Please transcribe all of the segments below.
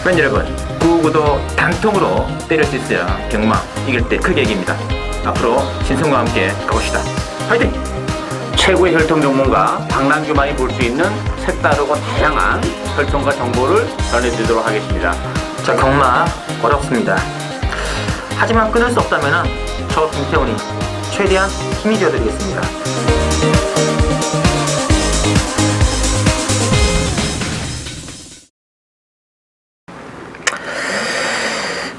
팬 여러분, 구구도 단통으로 때릴 수 있어야 경마 이길 때 크게 이깁니다. 앞으로 신성과 함께 가봅시다. 화이팅! 최고의 혈통 전문가 박남규만이 볼 수 있는 색다르고 다양한 혈통과 정보를 전해드리도록 하겠습니다. 자, 경마 어렵습니다. 하지만 끊을 수 없다면 저 김태훈이 최대한 힘이 되어드리겠습니다.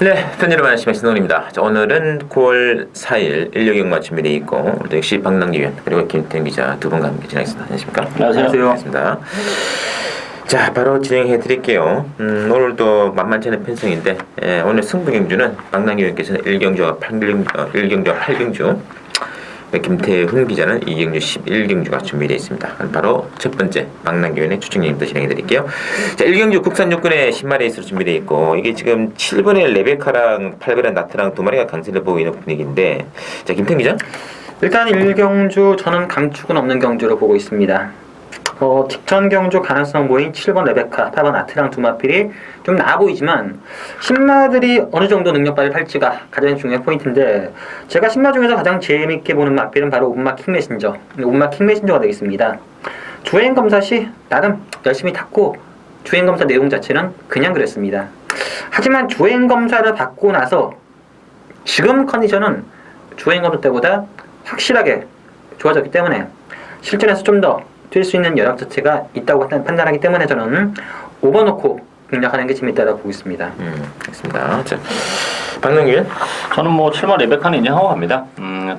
네, 팬 여러분 안녕하십니까, 신동훈입니다. 자, 오늘은 9월 4일 일요경마 준비되어 있고 오늘도 역시 박남규 위원 그리고 김태훈 기자 두 분과 함께 진행하겠습니다. 안녕하십니까? 안녕하세요. 반갑습니다. 자, 바로 진행해 드릴게요. 오늘도 만만치 않은 편성인데 오늘 승부 경주는 박남규 위원께서는 1경주와 8경주 김태훈 기자는 2경주 11경주가 준비되어 있습니다. 바로 첫 번째 박남규 위원의 추측님부터 진행해 드릴게요. 자, 1경주 국산 요건의 10마리 레이스로 준비되어 있고 이게 지금 7번의 레베카랑 8번의 나트랑 두 마리가 강세를 보고 있는 분위기인데, 자, 김태훈 기자. 일단 1경주 저는 감축은 없는 경주로 보고 있습니다. 직전 경주 가능성 보인 7번 레베카, 8번 아트랑 두 마필이 좀 나아 보이지만 신마들이 어느 정도 능력 발휘를 할지가 가장 중요한 포인트인데, 제가 신마 중에서 가장 재미있게 보는 마필은 바로 운마 킹메신저, 운마 킹메신저가 되겠습니다. 주행 검사 시 나름 열심히 탔고 주행 검사 내용 자체는 그냥 그랬습니다. 하지만 주행 검사를 받고 나서 지금 컨디션은 주행 검사 때보다 확실하게 좋아졌기 때문에 실전에서 좀 더 뛸 수 있는 여력 자체가 있다고 판단하기 때문에 저는 오버놓고 공략하는 게 재밌다고 보고 있습니다. 알겠습니다. 자, 박남규 위원. 저는 7번 레베카는 인정하고 갑니다.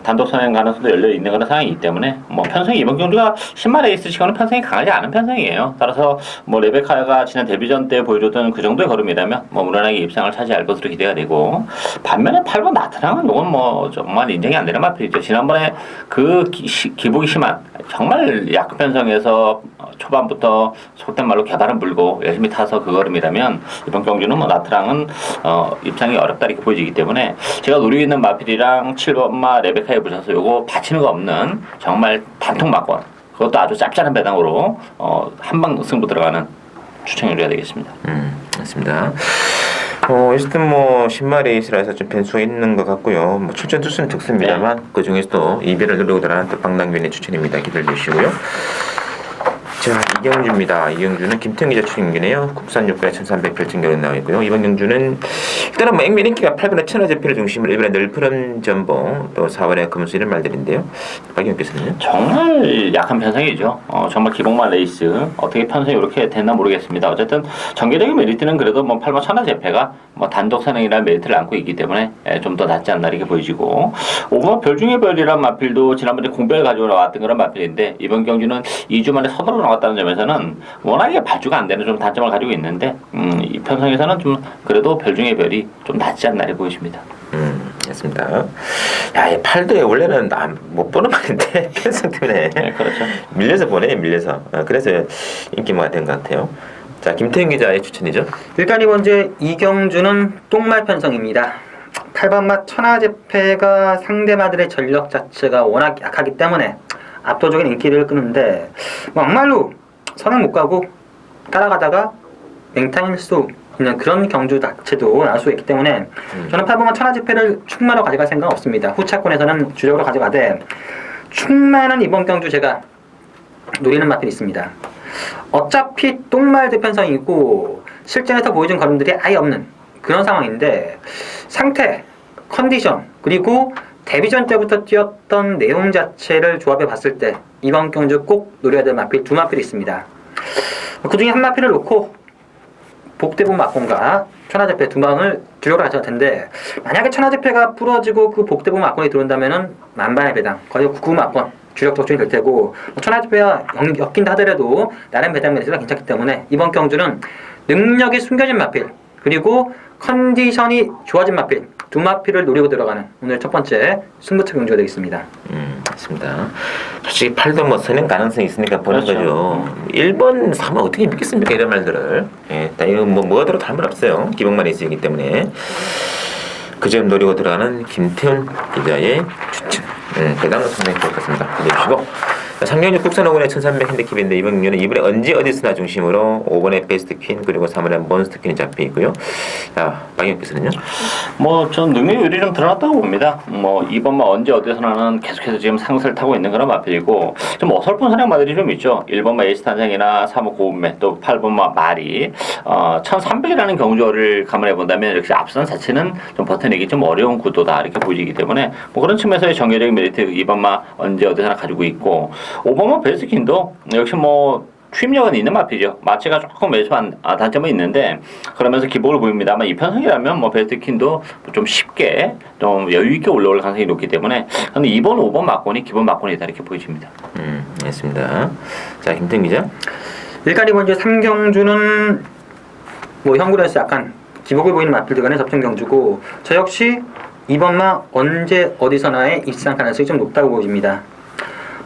단독 선행 가능성도 열려 있는 그런 상황이기 때문에 편성이 이번 경주가 10만 레이스 치고는 편성이 강하지 않은 편성이에요. 따라서 레베카가 지난 데뷔전 때 보여줬던 그 정도의 걸음이라면 무난하게 입상을 차지할 것으로 기대가 되고, 반면에 8번 나트랑은 이건 정말 인정이 안 되는 마필이죠. 지난번에 그 기복이 심한 정말 약급 편성에서 초반부터 속된 말로 개발은 물고 열심히 타서 그 걸음이라면 이번 경주는 나트랑은 입상이 어렵다 이렇게 보여지기 때문에 제가 노리고 있는 마필이랑 7번마 레베카에 붙여서 요거 받치는 거 없는 정말 단통 막권, 그것도 아주 짭짤한 배당으로 한방 승부 들어가는 추천을 해야 되겠습니다. 맞습니다. 어쨌든 10마리 레이스라 해서 좀 변수가 있는 것 같고요. 출전 투수는 적습니다만 네. 그 중에서도 이변을 누르고 들어가는 또 박남규의 추천입니다. 기대해 주시고요. 자, 이경주입니다. 이경주는 김태훈 기자 추천이네요. 국산 요건에 1300 결정결은 나와 있고요. 이번 경주는 일단은 액면 인기가 8번의 천하제표를 중심으로 1번의 늘푸른 전봉, 또 4번의 금수 이런 말들인데요. 박 의원께서는요? 정말 약한 편성이죠. 정말 기복만 레이스 어떻게 편성이 이렇게 됐나 모르겠습니다. 어쨌든 전개적인 메리트는 그래도 8번 천하제패가 단독 선행이라는 메리트를 안고 있기 때문에 좀 더 낫지 않나 이렇게 보여지고, 5번 별중의 별이란 마필도 지난번에 공별 가지고 나왔던 그런 마필인데 이번 경주는 2주 만에 서둘러 나왔다는 점에서는 워낙에 발주가 안 되는 좀 단점을 가지고 있는데 이 편성에서는 좀 그래도 별중의 별이 좀 낫지 않나 이렇게 보여집니다. 됐습니다. 야, 이 팔도에 원래는 못 보는 말인데 편성 때문에 네, 그렇죠. 밀려서 보네, 밀려서. 그래서 인기가 된 것 같아요. 자, 김태훈 기자의 추천이죠. 일단 이번 주 이경주는 똥말 편성입니다. 8번마 천하제패가 상대마들의 전력 자체가 워낙 약하기 때문에 압도적인 인기를 끄는데 막말로 선행 못 가고 따라가다가 맹탕일 수 있는 그런 경주 자체도 나올 수 있기 때문에 저는 8번마 천하제패를 충마로 가져갈 생각은 없습니다. 후차권에서는 주력으로 가져가되 충마는 이번 경주 제가 노리는 맛들이 있습니다. 어차피 똥말 대편성이고 실전에서 보여준 걸음들이 아예 없는 그런 상황인데 상태, 컨디션, 그리고 데뷔전 때부터 뛰었던 내용 자체를 조합해 봤을 때 이번 경주 꼭 노려야 될 마필 두 마필이 있습니다. 그 중에 한 마필을 놓고 복대본 막공과 천하제패 두 방을 주력으로 가져갈 텐데, 만약에 천하제패가 부러지고 그 복대본 막공이 들어온다면은 만반의 배당, 거의 구구 막공 주력 적중이 될 테고, 천하제패가 엮인다 하더라도 나름 배당 매트가 괜찮기 때문에 이번 경주는 능력이 숨겨진 마필 그리고 컨디션이 좋아진 마필 두 마필을 노리고 들어가는 오늘 첫 번째 승부처 경주가 되겠습니다. 맞습니다. 솔직히 팔도 선행 가능성이 있으니까 보는 그렇죠. 거죠. 1번, 3번 어떻게 믿겠습니까? 이런 말들을. 예, 이거 뭐가 들어도 할 말 없어요. 기복만 있기 때문에. 그 점 노리고 들어가는 김태훈 기자의 추천. 배당을 선택할 것 같습니다. 기대해 주시고. 상경주 국산 5번에 1300 핸디캡인데 이번 경주는 이번에 언제 어디서나 중심으로 5번에 베스트 퀸 그리고 3번에 몬스터 퀸이 잡혀 있고요. 자, 박영께서는요? 뭐 전 능력 요일이 좀 드러났다고 봅니다. 뭐 이번만 언제 어디서나는 계속해서 지금 상승을 타고 있는 그런 마필이고 좀 어설픈 선행마들이 좀 있죠. 1번마 에이스 탄생이나 3호 고운매 또 8번마 마리 1300이라는 경주를 감안해 본다면 역시 앞선 자체는 좀 버텨내기 좀 어려운 구도다 이렇게 보이기 때문에 뭐 그런 측면에서의 정열적인 메리트 2번마 언제 어디서나 가지고 있고 5번마 베스킨도 역시 뭐 취임력은 있는 마필이죠. 마체가 조금 매수한 단점은 있는데 그러면서 기복을 보입니다만 이 편성이라면 뭐 베스킨도 좀 쉽게 좀 여유 있게 올라올 가능성이 높기 때문에 저는 2번, 5번 막권이 기본 막권이다 이렇게 보여집니다. 알겠습니다. 자, 김태균 기자. 일단 이번 주 3경주는 뭐 현구에서 약간 기복을 보이는 마필들 간의 접전 경주고 저 역시 2번마 언제 어디서나의 입상 가능성이 좀 높다고 보여집니다.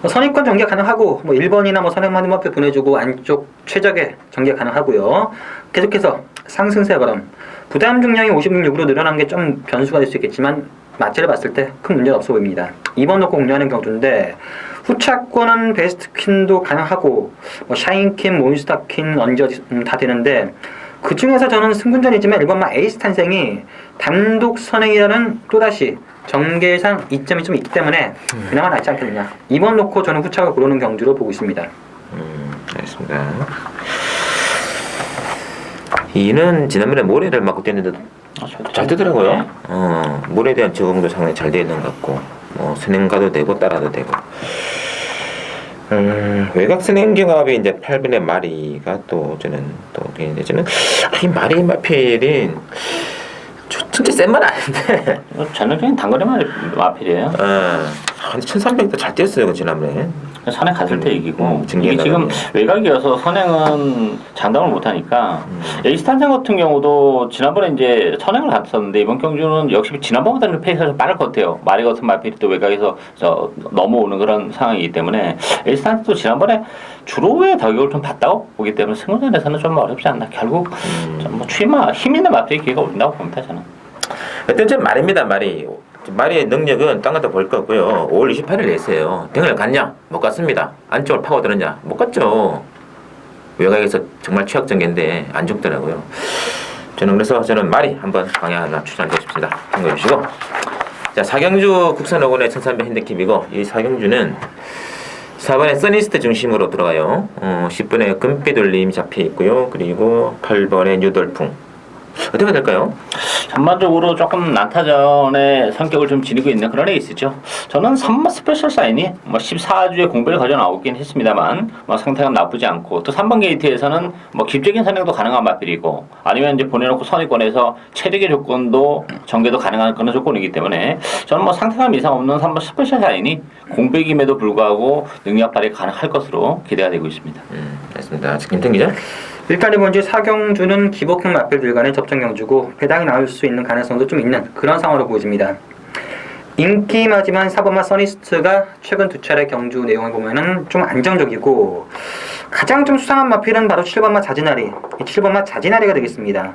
선입권 전개 가능하고 뭐 1번이나 뭐 선행만 앞에 보내주고 안쪽 최적의 전개 가능하고요. 계속해서 상승세 걸음 부담 중량이 56으로 늘어난 게 좀 변수가 될 수 있겠지만 마체를 봤을 때 큰 문제는 없어 보입니다. 2번 놓고 공략하는 경주인데 후차권은 베스트 퀸도 가능하고 뭐 샤인 퀸, 몬스터 퀸 언제 다 되는데 그 중에서 저는 승분전이지만 1번마 에이스 탄생이 단독 선행이라는 또다시 정계상 이점이 좀 있기 때문에 그나마 낫지 않겠느냐. 2번 놓고 저는 후차가 고르는 경주로 보고 있습니다. 알겠습니다. 이는 지난번에 모래를 맞고 뛰었는데 잘 뜨더라고요. 모래에 대한 적응도 상당히 잘 되어 있는 것 같고 뭐 선행가도 되고 따라도 되고 외곽 선행 경합이 이제 8번의 마리가 또 저는 이 마리 마필이 진짜 센 말 아닌데 전형적인 단거리 마필이에요. 근데 1300도 잘 뛰었어요 지난번에. 선행 갔을 때 이기고 이게 나가네. 지금 외곽이어서 선행은 장담을 못하니까 에이스 탄생 같은 경우도 지난번에 이제 선행을 갔었는데 이번 경주는 역시 지난번보다는 페이스가 좀 빠를 것 같아요. 마리 같은 마필이 또 외곽에서 넘어오는 그런 상황이기 때문에 에이스 탄생도 지난번에 주로의 타격을 좀 받다고 보기 때문에 승부전에서는 좀 어렵지 않나. 결국 뭐 힘 있는 마필이 기회가 온다고 봅니다 저는. 일단 좀 말입니다. 마리의 능력은 딴 것도 볼 거고요. 5월 28일 냈어요. 등을 갔냐? 못 갔습니다. 안쪽을 파고들었냐? 못 갔죠. 외곽에서 정말 최악 전개인데 안 죽더라고요. 저는 마리 한번 방향 하나 추천해 주십니다. 참고해 주시고. 자, 4경주 국산 5권의 1300 핸디캡이고 이 4경주는 4번에 써니스트 중심으로 들어가요. 10번에 금빛 올림이 잡혀 있고요. 그리고 8번에 뉴돌풍. 어떻게 될까요? 전반적으로 조금 난타전의 성격을 좀 지니고 있는 그런 레이스죠. 저는 3번 스페셜 사인이 뭐 14주에 공백을 가져 나오긴 했습니다만 뭐 상태가 나쁘지 않고 또 3번 게이트에서는 뭐 기적인 선행도 가능한 마필이고 아니면 이제 보내놓고 선의권에서 체력의 조건도 전개도 가능한 그런 조건이기 때문에 저는 뭐 상태감 이상 없는 3번 스페셜 사인이 공백임에도 불구하고 능력 발휘 가능할 것으로 기대가 되고 있습니다. 알겠습니다. 김태 기자. 일단 이번 주 4경주는 기복형 마필들 간의 접전 경주고 배당이 나올 수 있는 가능성도 좀 있는 그런 상황으로 보여집니다. 인기마지만 4번마 써니스트가 최근 두 차례 경주 내용을 보면은 좀 안정적이고 가장 좀 수상한 마필은 바로 7번마 자지나리. 7번마 자지나리가 되겠습니다.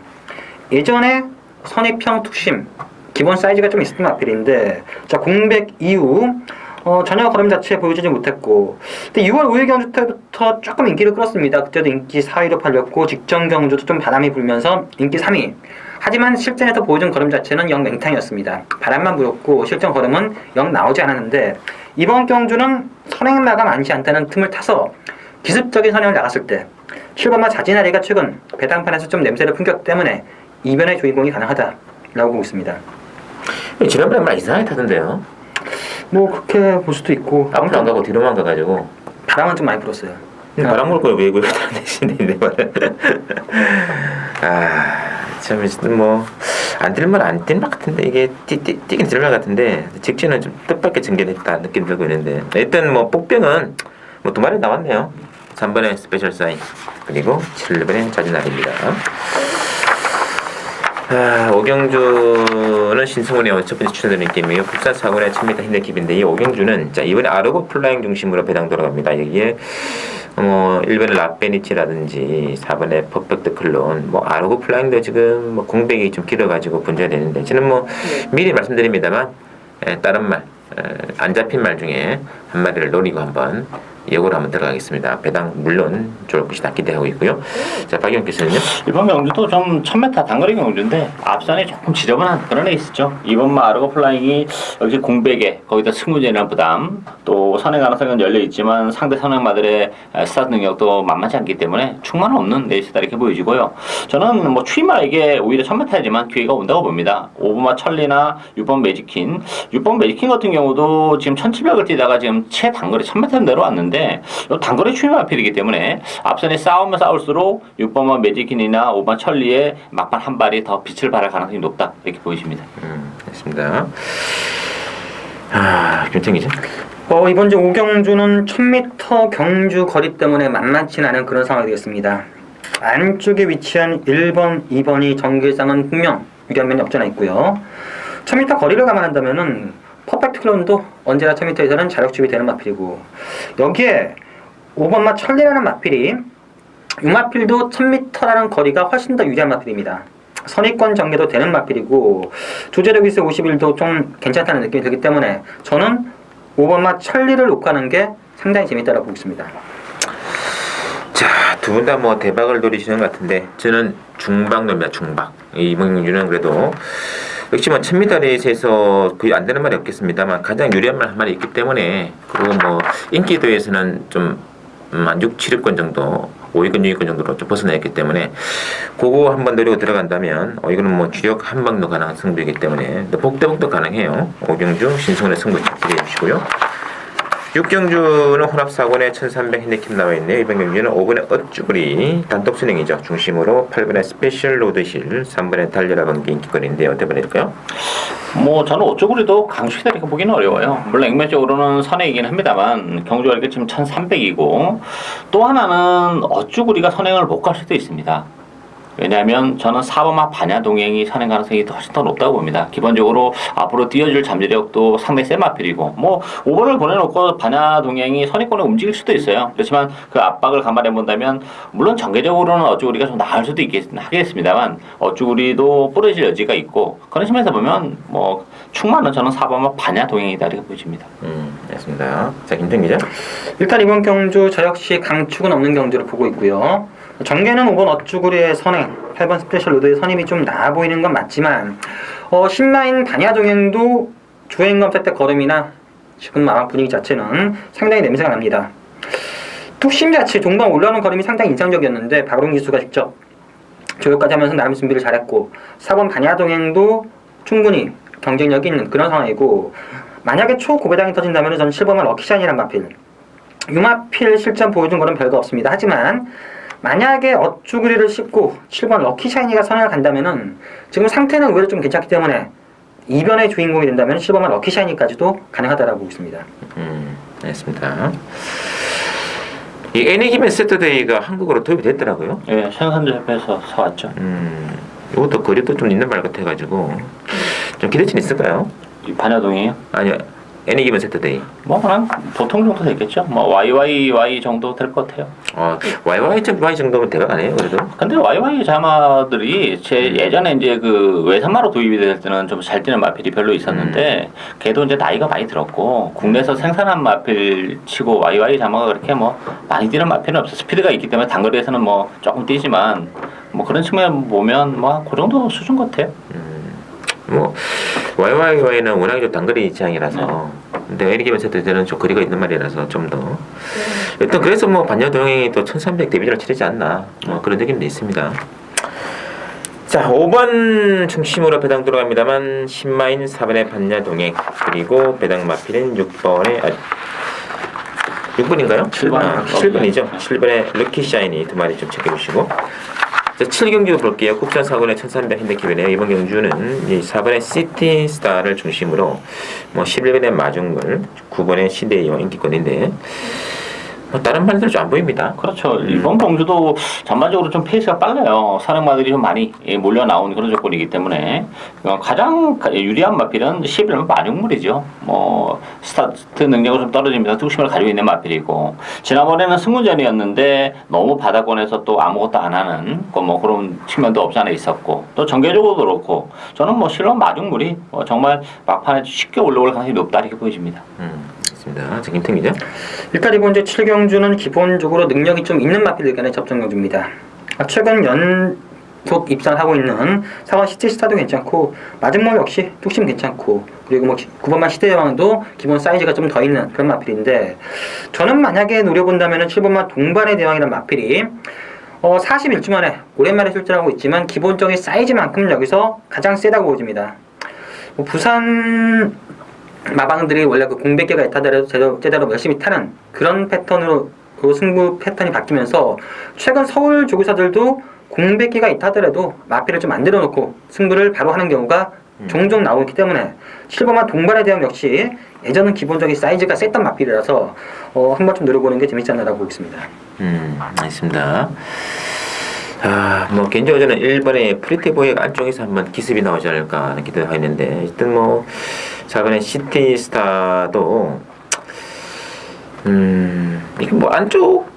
예전에 선입형 투심 기본 사이즈가 좀 있었던 마필인데 자 공백 이후 전혀 걸음 자체 보여주지 못했고 근데 6월 5일 경주 때부터 조금 인기를 끌었습니다. 그때도 인기 4위로 팔렸고 직전 경주도 좀 바람이 불면서 인기 3위. 하지만 실전에서 보여준 걸음 자체는 영 맹탕이었습니다. 바람만 불었고 실전 걸음은 영 나오지 않았는데 이번 경주는 선행 마감 많지 않다는 틈을 타서 기습적인 선행을 나갔을 때 7번마 자지나리가 최근 배당판에서 좀 냄새를 풍겼기 때문에 이변의 주인공이 가능하다라고 보고 있습니다. 지난번에 말 이상하게 타던데요. 뭐 그렇게 볼 수도 있고 앞으로 안 가고 뒤로만 가가지고 바람은 좀 많이 불었어요. 바람 불 거예요. 왜 다른 대신에 내 말은. 참 뭐안 뛸만 안 뛸 것 같은데 이게 뛰긴 뛸 것 같은데 직진은 좀 뜻밖의 전개됐다 느낌 들고 있는데 일단 뭐 복병은 뭐 두 마리 나왔네요. 3번에 스페셜 사인 그리고 7번에 자진날입니다. 오경주는 신승훈이 첫 번째 추천드리는 게임이에요. 국산 4권의 1000m 핸디캡인데 이 오경주는 자 이번에 아르고 플라잉 중심으로 배당 돌아갑니다. 여기에 1번의 라페니치라든지 4번의 퍼펙트 클론 아르고 플라잉도 지금 공백이 좀 길어가지고 문제가 되는데 저는 미리 말씀드립니다만 다른 말 안 잡힌 말 중에 한 마리를 노리고 한번 역으로 한번 들어가겠습니다. 배당 물론 좋을 것이다 기대하고 있고요. 자, 박영 교수는요? 이번 경주도 좀 1000m 단거리 경주인데 앞선이 조금 지저분한 그런 레이스죠. 이번만 아르고 플라잉이 역시 공백에 거기다 승무전이라는 부담 또 선행 가능성은 열려 있지만 상대 선행마들의 스타트 능력도 만만치 않기 때문에 충만 없는 레이스다 이렇게 보여지고요. 저는 뭐 추이마에게 오히려 1000m이지만 기회가 온다고 봅니다. 5번마 천리나 6번 매직킨 6번 매직킨 같은 경우도 지금 1700을 뛰다가 지금 최단거리 1000m 내려왔는데 이 단거리 추이마 필이기 때문에 앞선에 싸우면 싸울수록 6번마 매직킨이나 5번 천리의 막판 한 발이 더 빛을 발할 가능성이 높다 이렇게 보여집니다. 됐습니다. 김창기죠? 이번 주 오경주는 1000m 경주 거리 때문에 만만치 않은 그런 상황이 되겠습니다. 안쪽에 위치한 1번, 2번이 정길상은 분명 유리한 없잖아 있고요. 1000m 거리를 감안한다면은 퍼펙트 클론도 언제나 1000m에서는 자력주입이 되는 마필이고 여기에 5번마 천리라는 마필이 6마필도 1000m라는 거리가 훨씬 더 유리한 마필입니다. 선의권 전개도 되는 마필이고 조제력이스 51도 좀 괜찮다는 느낌이 들기 때문에 저는 5번마 천리를 놓고 가는 게 상당히 재밌다고 보고 있습니다. 자, 두 분 다 뭐 대박을 노리시는 것 같은데 저는 중박 놈입니다. 중박. 이번 경주는 그래도 역시 뭐 1000m 레이스에서 거의 안 되는 말이 없겠습니다만 가장 유리한 말 한 말이 있기 때문에 그리고 뭐 인기도에서는 좀 한 6, 7위권 정도 5위권, 6위권 정도로 좀 벗어나있기 때문에 그거 한번 노리고 들어간다면 이거는 뭐 주력 한 방도 가능한 승부이기 때문에 복대복도 가능해요. 오경주 신승훈의 승부 기대해 주시고요. 6경주는 혼합사건에 1300 핸디캡 나와있네요. 이번 경주는 5번의 어쭈구리 단독순행이죠. 중심으로 8번의 스페셜 로드힐 3번의 달려라 번개 인기거리인데 어떻게 보낼까요? 뭐 저는 어쩌구리도 강수기다 이렇게 보기는 어려워요. 물론 액면적으로는 선행이긴 합니다만 경주가 이렇게 지금 1300이고 또 하나는 어쭈구리가 선행을 못 갈 수도 있습니다. 왜냐하면 저는 4번마 반야 동행이 선행 가능성이 훨씬 더 높다고 봅니다. 기본적으로 앞으로 뛰어줄 잠재력도 상당히 센 마필이고 뭐 5번을 보내놓고 반야 동행이 선행권에 움직일 수도 있어요. 그렇지만 그 압박을 감안해 본다면 물론 전개적으로는 어쭈구리가 좀 나을 수도 하겠습니다만 어쭈구리도 부러질 여지가 있고 그런 측면에서 보면 뭐 충만은 저는 4번마 반야 동행이다 이렇게 보여집니다. 알겠습니다. 자, 김정 기자. 일단 이번 경주 저 역시 강축은 없는 경주를 보고 있고요. 전개는 5번 어쭈구리의 선행, 8번 스페셜 로드의 선임이 좀 나아 보이는 건 맞지만 10라인 반야 동행도 주행검 세트 걸음이나 지금 마음 분위기 자체는 상당히 냄새가 납니다. 뚝심 자체 종방 올라오는 걸음이 상당히 인상적이었는데 박롱 기수가 직접 조율까지 하면서 나름 준비를 잘했고 4번 반야 동행도 충분히 경쟁력이 있는 그런 상황이고 만약에 초고배당이 터진다면 저는 7번은 럭키샤인이란 마필 6마필 실전 보여준 거는 별거 없습니다. 하지만 만약에 어쭈구리를 씹고 7번 럭키샤이니가 선행을 간다면은 지금 상태는 의외로 좀 괜찮기 때문에 이변의 주인공이 된다면 7번만 럭키샤이니까지도 가능하다라고 보고 있습니다. 알겠습니다. 이 애니기맨 세터데이가 한국어로 도입이 됐더라고요. 예, 생산자협회에서 사왔죠. 이것도 거리도 좀 있는 말 같아가지고 좀 기대치는 있을까요? 이 반야동이에요? 아니요. 애니기맨 세터데이. 뭐 그냥 보통 정도 되겠죠. 뭐 YYY 정도 될 것 같아요. YY 정도면 대박 아니에요, 그래도? 근데 YY 자마들이 제 예전에 이제 그 외산마로 도입이 될 때는 좀 잘 뛰는 마필이 별로 있었는데 걔도 이제 나이가 많이 들었고 국내에서 생산한 마필 치고 YY 자마가 그렇게 뭐 많이 뛰는 마필은 없어. 스피드가 있기 때문에 단거리에서는 뭐 조금 뛰지만 뭐 그런 측면 보면 뭐 그 정도 수준 같아요. 뭐 YYY는 워낙에 좀 단거리 지향이라서 근데 애니기맨 세터데이는 좀 거리가 있는 말이라서 좀 더 일단 그래서 뭐 반야동행이 또 1300 데뷔전을 치르지 않나 뭐 그런 느낌도 있습니다. 자, 5번 중심으로 배당 들어갑니다만 10마인 4번의 반야동행 그리고 배당 마필은 6번의 6번인가요? 7번. 7번이죠. 7번의 럭키샤이니 두 마리 좀 체크해주시고 자, 7경주 볼게요. 국산사고의 1300 핸디캡이네요. 이번 경주는 이 4번의 시티스타를 중심으로 뭐 11번의 마중물, 9번의 시대이와 인기권인데 뭐 다른 말들 좀 안 보입니다. 그렇죠. 이번 경주도 전반적으로 좀 페이스가 빨라요. 사령마들이 좀 많이 몰려 나온 그런 조건이기 때문에 가장 유리한 마필은 11번 마중물이죠. 뭐 스타트 능력은 좀 떨어집니다. 뚝심을 가지고 있는 마필이고 지난번에는 승무전이었는데 너무 바닥권에서 또 아무것도 안 하는 뭐 그런 측면도 없지 않아 있었고 또 전개적으로도 그렇고 저는 뭐 실로 마중물이 정말 막판에 쉽게 올라올 가능성이 높다 이렇게 보여집니다. 있습니다. 알겠습니다. 자, 김태기죠? 일단 이번 주 7경주는 기본적으로 능력이 좀 있는 마필들 간의 접전 경주입니다. 최근 연속 입상하고 있는 4번 시티스타도 괜찮고 마지막 역시 뚝심 괜찮고 그리고 뭐 9번만 시대여왕도 기본 사이즈가 좀 더 있는 그런 마필인데 저는 만약에 노려본다면 7번만 동반의 대왕이라는 마필이 41주 만에 오랜만에 출전하고 있지만 기본적인 사이즈만큼 여기서 가장 세다고 보여집니다. 부산 마방들이 원래 그 공백기가 있다더라도 제대로 열심히 타는 그런 패턴으로 승부 패턴이 바뀌면서 최근 서울 조교사들도 공백기가 있다 하더라도 마필을 좀 만들어 놓고 승부를 바로 하는 경우가 종종 나오기 때문에 7번만 동반에 대한 역시 예전은 기본적인 사이즈가 셌던 마필이라서 한번 좀 노려보는 게 재밌지 않나라고 보겠습니다. 알겠습니다. 뭐 개인적으로 저는 1번에 프리티보이가 안쪽에서 한번 기습이 나오지 않을까 하는 기대가 있는데 일단 뭐 4번에 시티스타도 이게 뭐 안쪽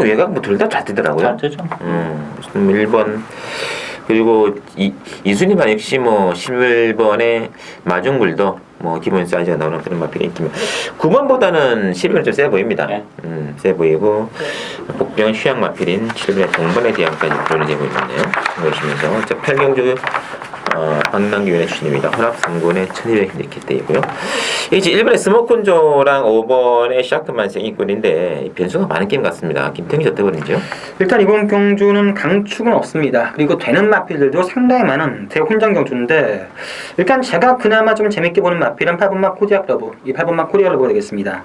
외곽 뭐 둘 다 잘 뜨더라고요. 잘 뜨죠. 1번 그리고 이순이만 역시 뭐 11번에 마중물도 뭐 기본 사이즈가 나오는 그런 마필이 있지만 9번보다는 11번이 좀 세 보입니다. 네. 세 보이고 복병 휴양 마필인 7번의 동번에 대항까지 드러내게 보이는데요. 보시면서 8경주 박남규의 추천입니다. 혼합 3군의 1200핸디캡대이고요. 이제 1번의 스모콘조랑 5번의 샤크만생 이권인데 변수가 많은 게임 같습니다. 김태형이 어떠버린지요? 일단 이번 경주는 강축은 없습니다. 그리고 되는 마필들도 상당히 많은 대혼전 경주인데 일단 제가 그나마 좀 재밌게 보는 마필은 8번마 코디아 클러브, 이 8번마 코디아 클러브가 되겠습니다.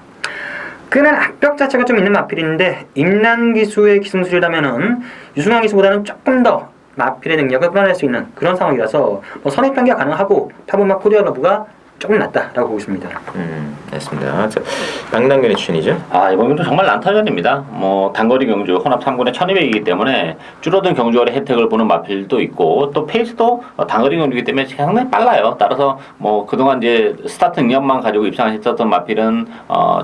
끄는 악벽 자체가 좀 있는 마필인데 임난 기수의 기승술이라면은 유승환 기수보다는 조금 더 마필의 능력을 끌어낼 수 있는 그런 상황이라서 뭐 선입 변경 가능하고 8번마 코디아 클러브가 조금 낫다라고 보고 있습니다. 알겠습니다. 박남균의 추천이죠? 이번 경주 정말 난타전입니다. 뭐 단거리 경주 혼합 3군의 1200이기 때문에 줄어든 경주월의 혜택을 보는 마필도 있고 또 페이스도 단거리 경주이기 때문에 상당히 빨라요. 따라서 뭐 그동안 이제 스타트 능력만 가지고 입상했었던 마필은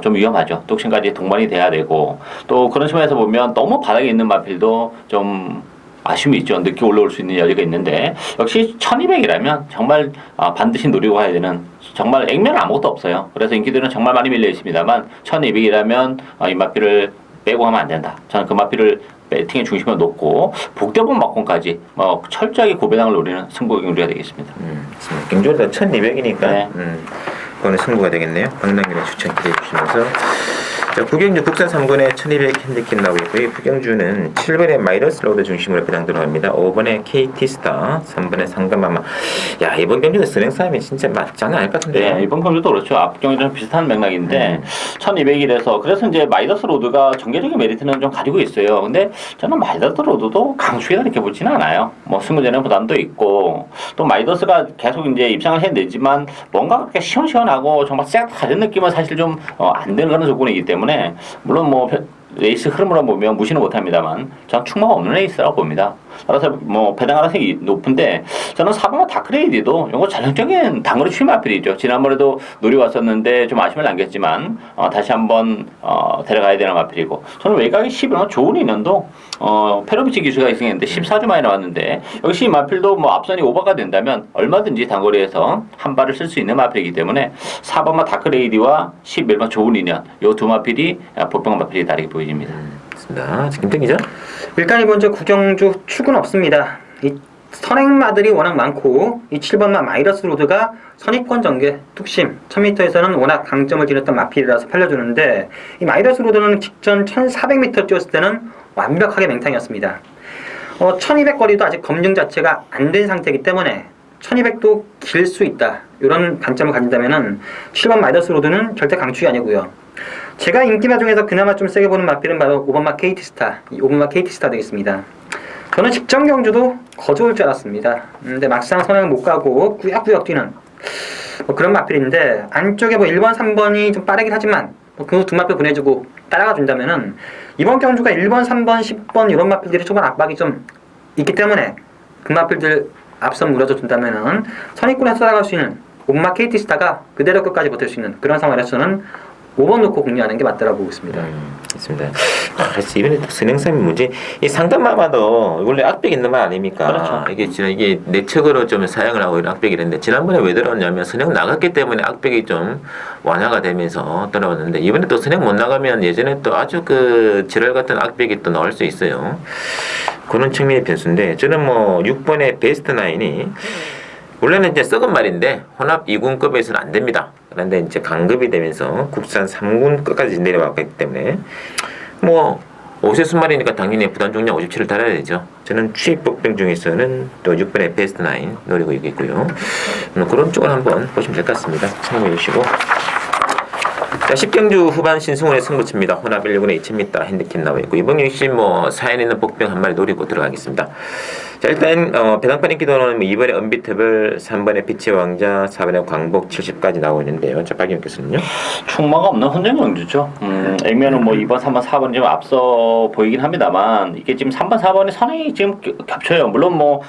좀 위험하죠. 뚝심까지 동반이 돼야 되고 또 그런 측면에서 보면 너무 바닥에 있는 마필도 좀 아쉬움이 있죠. 늦게 올라올 수 있는 여지가 있는데 역시 1200이라면 정말 반드시 노리고 가야 되는 정말 액면은 아무것도 없어요. 그래서 인기들은 정말 많이 밀려 있습니다만 1200이라면 이 마필을 빼고 하면 안 된다. 저는 그 마필을 배팅의 중심을 놓고 복대본 막공까지 뭐 철저하게 고배당을 노리는 승부 경주가 되겠습니다. 경주가 1200이니까 네. 그거는 승부가 되겠네요. 박남균의 추천 기대해 주시면서 자, 구경주 국산 3군의 1200 핸디캡 나오고 있고요. 구경주는 7번의 마이너스 로드 중심으로 배당 들어갑니다. 5번의 KT스타, 3번의 상금마마. 야, 이번 경주는 선행 싸움이 진짜 장난 아닐 것 같은데요. 네, 이번 경주도 그렇죠. 앞 경주랑 비슷한 맥락인데 1200이라서 그래서 이제 마이너스 로드가 전개적인 메리트는 좀 가지고 있어요. 근데 저는 마이너스 로드도 강추이다 이렇게 보지는 않아요. 뭐 승부되는 부담도 있고 또 마이너스가 계속 이제 입상을 해내지만 뭔가 그렇게 시원시원하고 정말 싹 다른 느낌은 사실 좀 안 되는 그런 조건이기 때문에 물론 뭐 레이스 흐름으로 보면 무시는 못합니다만 저는 충마가 없는 레이스라고 봅니다. 따라서 뭐 배당 가능성이 높은데 저는 4번과 다크레이디도 이거 전형적인 단거리 추임 마필이죠. 지난번에도 노려왔었는데 좀 아쉬움을 남겼지만 다시 한번 데려가야 되는 마필이고 저는 외곽이 11번 좋은 인연도 페로비치 기수가 있었는데 14주 만에 나왔는데 역시 이 마필도 뭐 앞선이 오버가 된다면 얼마든지 단거리에서 한 발을 쓸 수 있는 마필이기 때문에 4번과 다크레이디와 11번 좋은 인연 이 두 마필이 볼병 마필이 다르게 보입니다. 맞습니다. 김태기죠? 일단 이번 주 구경주 축은 없습니다. 이 선행마들이 워낙 많고 이 7번마 마이너스 로드가 선입권 전개 뚝심 1000m에서는 워낙 강점을 지녔던 마필이라서 팔려주는데 이 마이너스 로드는 직전 1400m 뛰었을 때는 완벽하게 맹탕이었습니다. 1200 거리도 아직 검증 자체가 안 된 상태이기 때문에 1200도 길 수 있다 이런 관점을 가진다면은 7번 마이너스 로드는 절대 강추이 아니고요. 제가 인기마 중에서 그나마 좀 세게 보는 마필은 바로 5번마 KT스타, 5번마 KT스타 되겠습니다. 저는 직전 경주도 거저올 줄 알았습니다. 근데 막상 선행을 못 가고 꾸역꾸역 뛰는 뭐 그런 마필인데 안쪽에 뭐 1번, 3번이 좀 빠르긴 하지만 그 두 마필 보내주고 따라가 준다면은 이번 경주가 1번, 3번, 10번 이런 마필들이 초반 압박이 좀 있기 때문에 그 마필들 앞선 물어줘 준다면은 선입군에서 따라갈 수 있는 5번마 KT스타가 그대로 끝까지 버틸 수 있는 그런 상황이라서 저는 5번 놓고 공략하는 게 맞다라고 보고 있습니다. 있습니다. 그래서 이번에 선행삼이 문제, 이 상담마마도 원래 악벽 있는 말 아닙니까? 그렇죠. 이게 내적으로 좀 사용을 하고 이런 악벽이 있는데 지난번에 왜 들어왔냐면 선행 나갔기 때문에 악벽이 좀 완화가 되면서 들어왔는데 이번에 또 선행 못 나가면 예전에 또 아주 그 지랄 같은 악벽이 또 나올 수 있어요. 그런 측면의 변수인데 저는 뭐 6번의 베스트 나인이 원래는 이제 썩은 말인데 혼합 2군급에서는 안 됩니다. 그런데 이제 강급이 되면서 국산 3군급까지 내려왔기 때문에 뭐 5세 순말이니까 당연히 부단 종량 57을 달아야 되죠. 저는 취입 복병 중에서는 또 6번의 베스트 나인 노리고 있고요. 그런 쪽을 한번 보시면 될 것 같습니다. 참고해 주시고. 자, 10경주 후반 신승훈의 승부처입니다. 혼합 119의 2000m 핸디캡 나와 있고 이번 역시 뭐 사연 있는 복병 한 마리 노리고 들어가겠습니다. 자, 일단 배당판 인기도는 2번에 은비트블, 3번에 빛의 왕자, 4번에 광복 70까지 나오고 있는데요. 자, 박영 교수님요. 충마가 없는 혼전 경주죠. 액면은 뭐 2번, 3번, 4번이 좀 앞서 보이긴 합니다만 이게 지금 3번, 4번이 선행이 지금 겹쳐요. 물론 뭐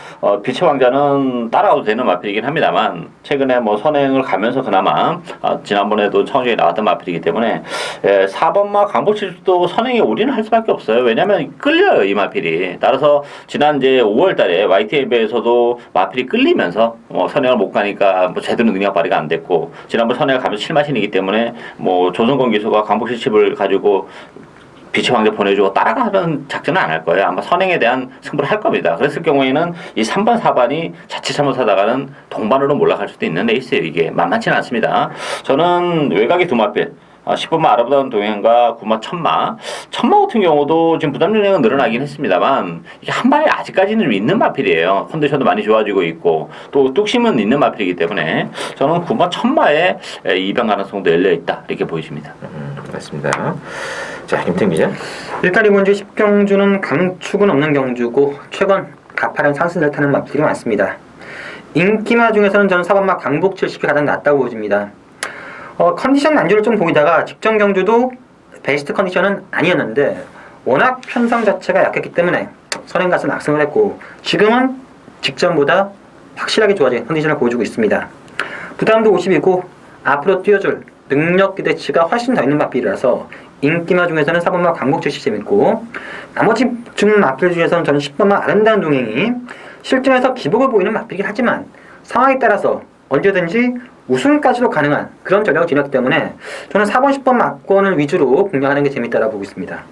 빛의 왕자는 따라가도 되는 마필이긴 합니다만 최근에 뭐 선행을 가면서 그나마 지난번에도 청주에 나왔던 마필이기 때문에 4번마 광복 70도 선행에 올인을 할 수밖에 없어요. 왜냐하면 끌려요 이 마필이. 따라서 지난 이제 5월달에 YTN에서도 마필이 끌리면서 선행을 못 가니까 뭐 제대로 능력 발휘가 안 됐고 지난번 선행을 가면서 실마신이기 때문에 뭐 조선권 기수가 광복 70을 가지고 빛의 왕자 보내주고 따라가는 작전은 안 할 거예요. 아마 선행에 대한 승부를 할 겁니다. 그랬을 경우에는 이 3번, 4번이 자칫 잘못하다가는 동반으로 몰락할 수도 있는 레이스예요. 이게 만만치는 않습니다. 저는 외곽의 두 마필 10번마 아름다운 동행과 9마 천마 같은 경우도 지금 부담 중량은 늘어나긴 했습니다만 이게 한 발에 아직까지는 좀 있는 마필이에요. 컨디션도 많이 좋아지고 있고 또 뚝심은 있는 마필이기 때문에 저는 9마 천마의 입양 가능성도 열려있다 이렇게 보여집니다. 맞습니다. 자, 김태형 기자. 일단 이번 주 10경주는 강축은 없는 경주고 최근 가파른 상승을 타는 마필이 많습니다. 인기마 중에서는 저는 4번마 강복 70이 가장 낫다고 보여집니다. 컨디션 난조를 좀 보이다가 직전 경주도 베스트 컨디션은 아니었는데 워낙 편성 자체가 약했기 때문에 선행 가서 낙승을 했고 지금은 직전보다 확실하게 좋아진 컨디션을 보여주고 있습니다. 부담도 50이고 앞으로 뛰어줄 능력 기대치가 훨씬 더 있는 마필이라서 인기마 중에서는 4번마 강복 70이 재밌고 나머지 중 마필 중에서는 저는 10번마 아름다운 동행이 실전에서 기복을 보이는 마필이긴 하지만 상황에 따라서 언제든지 우승까지도 가능한 그런 전략을 지녔기 때문에 저는 4번, 10번 막권을 위주로 공략하는 게 재밌다라고 보고 있습니다.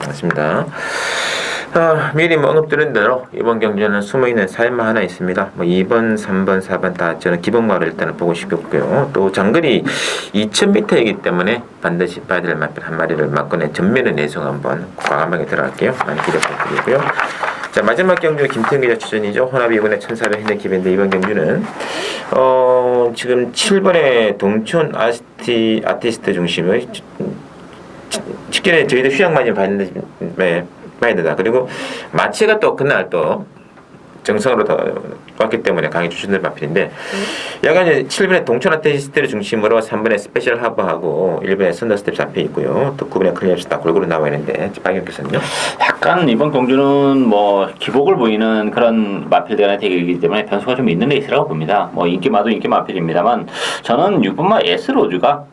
맞습니다. 미리 뭐 언급드린 대로 이번 경기는 숨어있는 사연만 하나 있습니다. 뭐 2번, 3번, 4번 다 저는 기본마를 일단은 보고 싶고요. 또 장거리 2000m이기 때문에 반드시 봐야 될 마필 한 마리를 막권에 전면에 내성 한번 과감하게 들어갈게요. 많이 기대 부탁드리고요. 자, 마지막 경주 김태형 기자 추천이죠. 혼합 2번의 1400 핸디캡인데 이번 경주는 지금 7번의 동촌 아티스트 중심의 직전에 저희도 휴양 많이 봐야 된다. 그리고 마체가 또 그날 또 정성으로 더 왔기 때문에 강의 추천될 마필인데 약간 이제 7번의 동촌 아티스트를 중심으로 3번의 스페셜 하버하고 1번의 선더스텝 잡혀 있고요. 또 9번의 클리업스 다 골고루 나와 있는데 박영 교수는요? 약간 이번 경주는 뭐 기복을 보이는 그런 마필들의 대결이기 때문에 변수가 좀 있는 레이스라고 봅니다. 뭐 인기마도 인기 마필입니다만 저는 6번마 S로즈가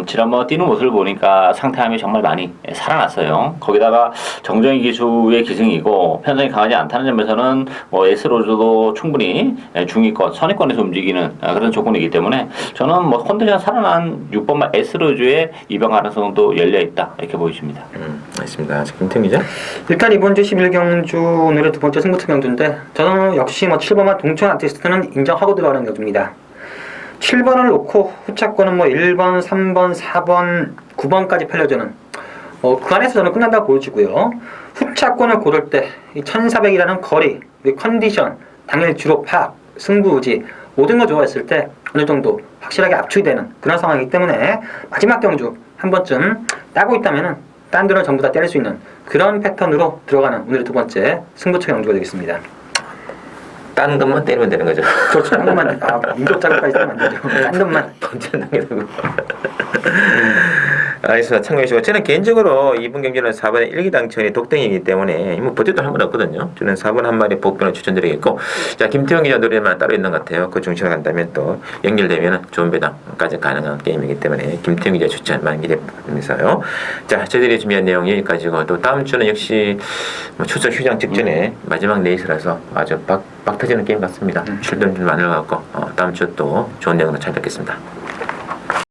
지난번 뛰는 모습을 보니까 상태함이 정말 많이 살아났어요. 거기다가 정정희 기수의 기승이고 편성이 강하지 않다는 점에서는 뭐 S로즈도 충분히 중위권, 선위권에서 움직이는 그런 조건이기 때문에 저는 뭐 컨디션 살아난 6번마 S로즈의 입양 가능성도 열려있다 이렇게 보여집니다. 알겠습니다. 김태형 기자. 일단 이번 주 11경주 오늘의 두 번째 승부처 경주인데 저는 역시 뭐 7번마 동촌 아티스트는 인정하고 들어가는 경주입니다. 7번을 놓고 후차권은 뭐 1번, 3번, 4번, 9번까지 펼쳐주는 그 안에서 저는 끝난다고 보여지고요. 후차권을 고를 때 1400이라는 거리, 컨디션, 당일 주로 파악, 승부 의지 모든 걸 좋아했을 때 어느 정도 확실하게 압축이 되는 그런 상황이기 때문에 마지막 경주 한 번쯤 따고 있다면은 딴 데는 전부 다 때릴 수 있는 그런 패턴으로 들어가는 오늘의 두 번째 승부처 경주가 되겠습니다. 딴 것만 때리면 되는 거죠. 그렇죠. 딴 것만 인격자극까지 쓰면 안 되죠. 딴 것만 번째 단계라고. 알겠습니다. 참고해 주시고 저는 개인적으로 이번 경기는 4번에 1기 당첨이 독등이기 때문에 뭐 버텨도 할 건 없거든요. 저는 4번 한 마리 복변을 추천드리겠고 자 김태형 기자 노래만 따로 있는 것 같아요. 그 중심으로 간다면 또 연결되면 좋은 배당까지 가능한 게임이기 때문에 김태형 기자 추천 많이 기대하면서요. 자 저희들이 준비한 내용 여기까지고 또 다음 주는 역시 뭐 추석 휴장 직전에 마지막 레이스라서 아주 박 터지는 게임 같습니다. 출전 좀 많을 것 같고 다음 주 또 좋은 내용으로 찾아뵙겠습니다.